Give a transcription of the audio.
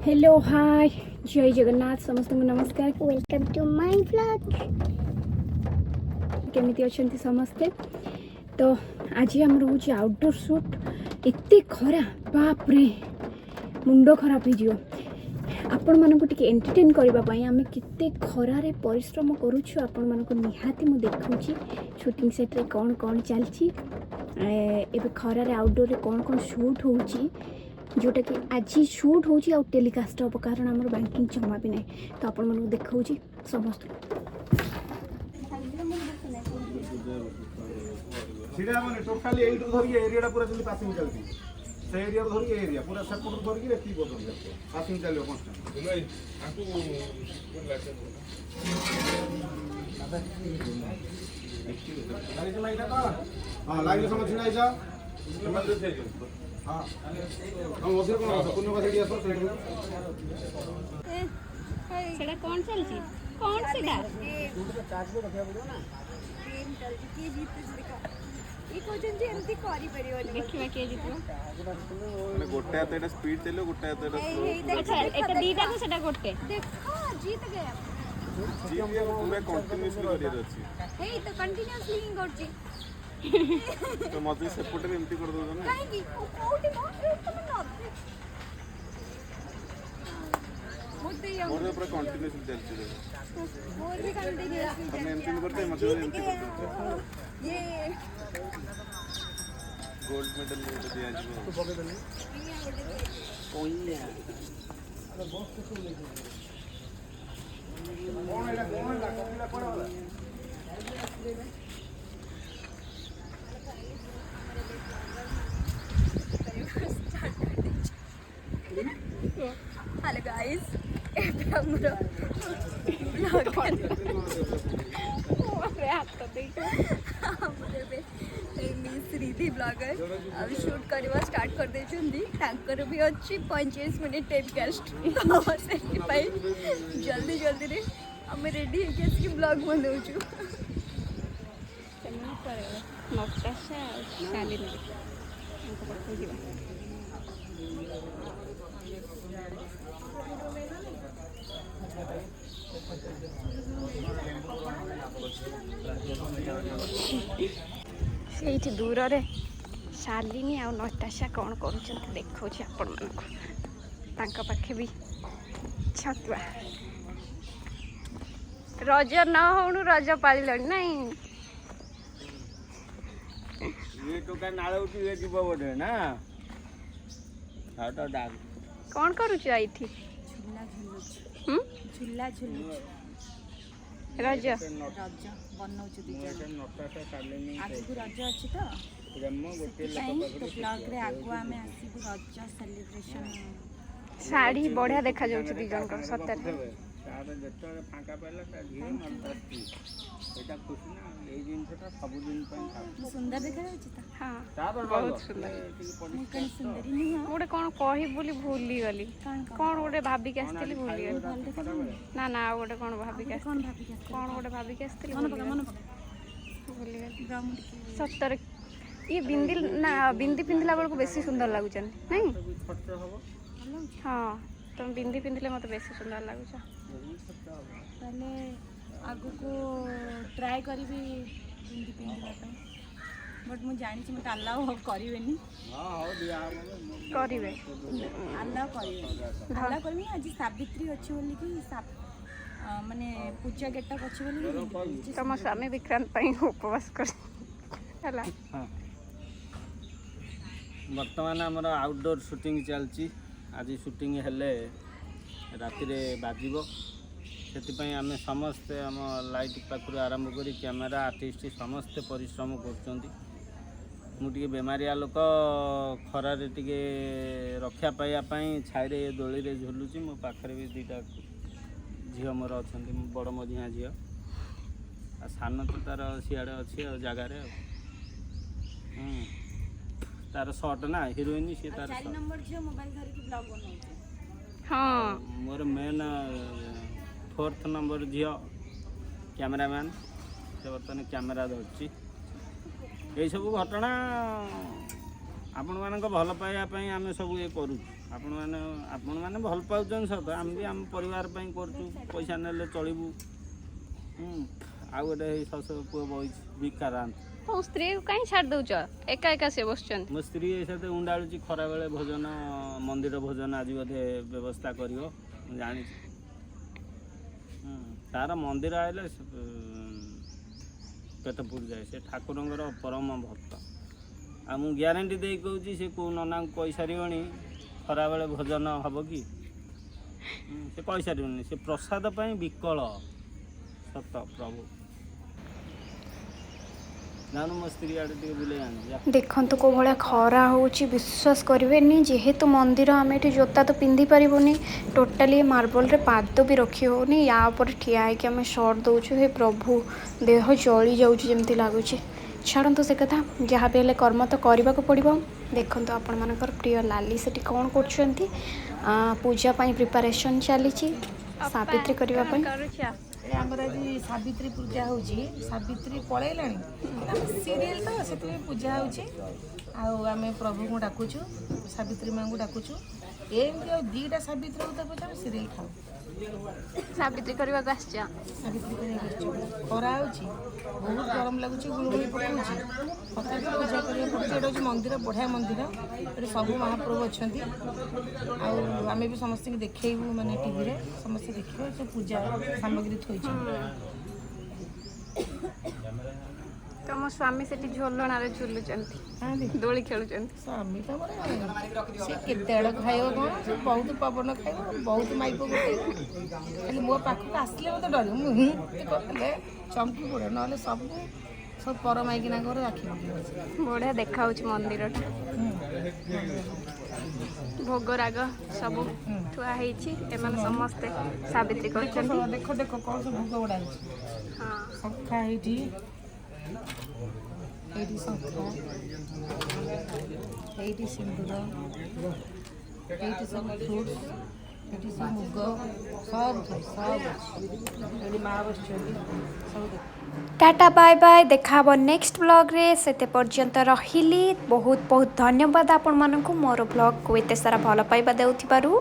Hello hi जय जगन्नाथ समस्त को नमस्कार वेलकम टू माय ब्लॉग। केमिति अछंती समस्ते। तो आज आम रोच आउटडोर शूट एते खरा बाप रे मुंड खराब हो आपण मानक टिके एंटरटेन करने आम केते खरारे परिश्रम करूछु आपण मानक निहाती मु देखौछि शूटिंग सेट रे कौन कौन चलछि एबे खरारे आउटडोर रे कौन कौन शूट होछि जोटा कि आज शूट हो टेलीकास्ट हम कारण आम बैंकिंग जमा भी ना तो आपण मन देखा समस्त सीधा माने टोटली एइट धरि एरियाटा पूरा जल्दी पासिंग चलती से एरिया धरि एरिया पूरा सेपट धरि रेती बदल पासिंग चलियो कांस्टेंट भाई आकू लाइट लाइट का हां लाइट समझ छिना आइजा हां हम ओसे कोन आसो कोन का सेडी आसो सेटा कौन चलची कौन सेटा चार्ज को रखिया पड़ो ना गेम चलची के जीते देखा ई कोजन जे एमती करि परिबो देखिबा के जीतलो माने गोटे हाथ एटा स्पीड चलो गोटे हाथ एटा स्लो अच्छा एटा दीटा को सेटा गोटे देखो जीत गया जी ये पूरा कंटीन्यूअसली करियर अछि हे तो कंटीन्यूअसली ही करची तो मते सेपट रे एमती कर दो ना काहे की कोठी मोर तुम न मोटे या मोर पूरा कंटीन्यूअसली चलछि मोर भी कंटीन्यूअसली तने एमती करते मते एमती करते ये गोल्ड मेडल ले दिया जी तो बगे दले ओइया अरे बॉस को ले कौन एला कपिला कोन वाला हेलो गाइस एबे हमरो ब्लॉग ओरे हाथ तो देखो हमरे बे मिस रिधि ब्लॉगर अब शूट करवा स्टार्ट कर दे छंदी टैंकर भी अछि 25 मिनिट टेलीकास्ट तो सेठी पाई जल्दी जल्दी रे हम रेडी है कि ब्लॉग बनाउ छु चलना पड़ेगा नक्शा शालिनी हमको पक्का जीवा से दूर रे शालिनी आ नटाशा कौन कर देखा आपण मानक पाखे भी छतुआ रज न हो रज पाल नहीं ये तो का नाळ उठी ये जीव बोडे ना हाटा डाग कौन करूछ आइथि झुला झुलुछ रज रज बनौछु दिजा नटाटा कालेनी आज को रज अछि तो ब्रह्म गोटे तो ब्लॉग रे आगु आमे आसी रज सेलिब्रेशन साड़ी बढ़िया देखा जाउछ दी जनकर सତରେ तार जतो फांका पाइला ता झियो नटाटी एटा खुशी ना ए जिनसटा सब दिन पय था सुंदर देखा जाउछ त हां तार बहुत सुंदर मु कन सुंदरी नहीं हो गोटे कौन कही बोली भूली गली कौन गोटे भाभी के आसती भूली गली ना ना गोटे कौन भाभी के कौन भाभी के कौन गोटे भाभी के आसती मन पका भूली गली ब्राह्मण सतर ये बिंदी ना बिंदी पिंधला बेलू बेसी सुंदर लगुचन नहीं खर्च हबो हाँ तुम बिंदी पिंधले मत बेसी सुंदर लगुच पहले आगु को ट्राई करी भी बिंदी पिंधला पे बट मु जानि छी मत अलाउ करिवेनी हां हो दिया करिवे अलाउ करिवे अलाउ करमी आज सावित्री अछि बोली कि माने पूजा गेटअप अछि बोली तुम स्वामी विक्रांत पई उपवास कर हला वर्तमान आमर आउटडोर शूटिंग चलची आज शूटिंग हेले राति रे बाजिबो से आम समस्ते आम लाइट पाखु आरंभ करी कैमेरा आर्टिस्ट समस्ते परिश्रम कर मुझे बेमारिया लोक खरारे टिके रक्षा पाइबापी छाई दोली रे झुलुची मो पाखरे भी दुईटा झील मोर अच्छा बड़ मझिया झील आ सान तो तार सियाड़े अच्छी जगार तार सर्ट ना हिरोइन सी तार 4 नंबर झियो मोबाइल धरि के ब्लॉग बनाउ हाँ मोर मेन 4th नंबर झील कैमरामैन से बर्तमान कैमेरा धरची यही सब घटना आपण मानक भल पाइबा आम सब ये करूँ आपण मैंने भल पाउछन सत आम भी आम परिवार ପାଇଁ करछु पैसा नेले चलिबू आ गोटे सस पुआ बई विकारांत तो स्त्री को कहीं छाड़ दउछ एका एका से बसचन मो स्त्री साथे उंडाळुची खरा बेले भोजन मंदिर भोजन आज बोधे व्यवस्था करियो जानी तार मंदिर आइले पेट पुर जाए से ठाकुरंगर परम भक्त आ मु ग्यारंटी दे कहूँ से को नना कही सारी खरा बेले भोजन हम कि से कही सारी से प्रसाद पाई विकल सत प्रभु जानू मो स्त्री आड़े टे बुले जानी देखंतु को भले खरा होची विश्वास करेनि जेहेतु मंदिर आम ये जोता तो पिंधि पारूनी टोटाली मार्बल रे पाद भी रखी होनी या पर ठिया है कि आम सर्ट दौचु हे प्रभु देह जली जाऊँगी लगुच छाड़ू से कथा जहाँ भी हेल्ले कर्म तो करने को पड़ो देखो आपण मानकर प्रिय लाली से कौन कर पूजा प्रिपरेशन चली सावित्री करने आमर आज सावित्री पूजा हो सावित्री पलैलाणी सीरियल तो से पूजा होमें प्रभु को डाकुचु सावित्री माँ को डाकुचु एमती दीटा सावित्री को देखो सीरियल खाऊ सावित्री करने सावित्री खरा बहुत गरम लगुच गुलगुली पकाऊँगी तथापि पूजा करा पड़े ये मंदिर बढ़िया मंदिर ये सब महाप्रभु अच्छा आम भी समस्त देखू माने टीवी रे समस्त देखिए जो पूजा सामग्री थोड़ी तुम स्वामी से झोलना झुलुंट दोली खेलुंट स्वामी तो से केते आड़ खाइब कौन से बहुत पवन खाइब बहुत माइक गोटे खाली मो पाखक आसले मत डर कहले चमकी पड़े ना सब सब पर माइकिना घर राखी बढ़िया देखा मंदिर भोग राग सब थुआ समस्ते सावित्री कर देख देख कौन सब भोग गुड़ा शंखा ये शंखा ये सिंदूर ये सब फ्रुट्स ये सब मुग सब सब माँ बस सब टाटा बाय बाय देखा नेक्स्ट ब्लॉग रे सेते पर्यंत रहिली बहुत बहुत धन्यवाद आपण मानकु मोर ब्लॉग को एते सारा भल पाइबा देउथिबारु